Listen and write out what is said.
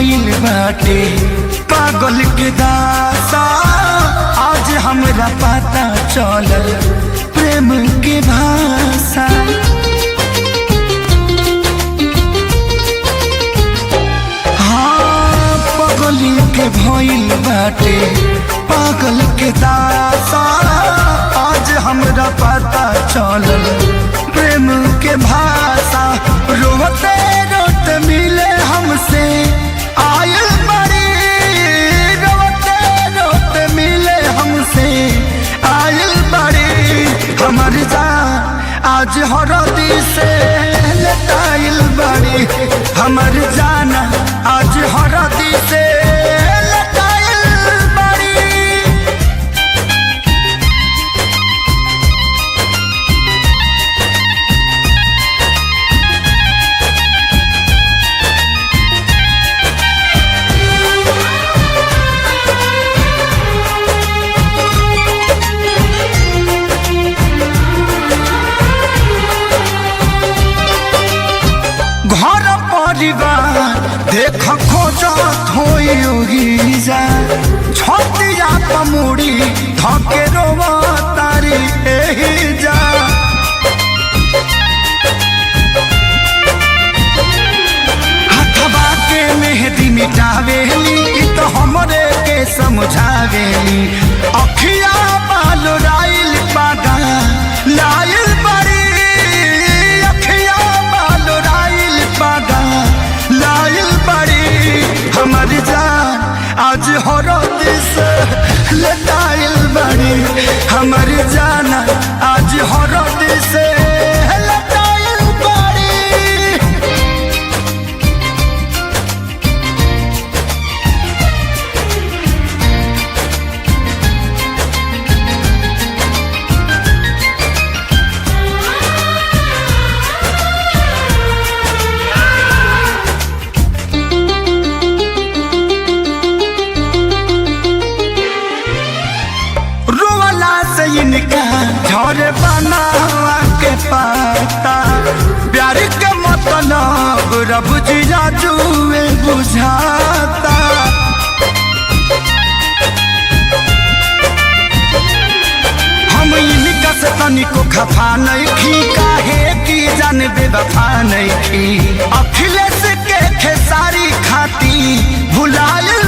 भइल बाटे पागल के दासा। आज हमरा पता चलल प्रेम के भाषा। हाँ पागल के भइल बाटे पागल के दासा। आज हमरा पता चलल प्रेम के भाषा। रोते रोते मिले हमसे आयल बड़ी, रोते रोते मिले हमसे आयल बड़ी। हमर जान आज हरदी से लटाइल बड़ी। हमर जान आज हरदी से लटाइल बड़ी। घर परिवार देख खोजत होई जा। छतिया पमुड़ी धके रोवा तारी एही जा। हथवा के मेहंदी मिटावेली तो हमरे के समझावेली। अखिया बाल राइल पागा लाइल बड़ी। लाइल बड़ी हमर जान आज हरद से लटाइल बड़ी। हमर जान आज हरद से लटाइल बड़ी। इनका झरे बनावा के पाता। प्यार के मतलब रब जिया जुए बुझाता। हम इनका से तनिको खफा नहीं थी काहे की जान बेवफा नहीं थी। अखिलेश के खेसारी खाती भुलायल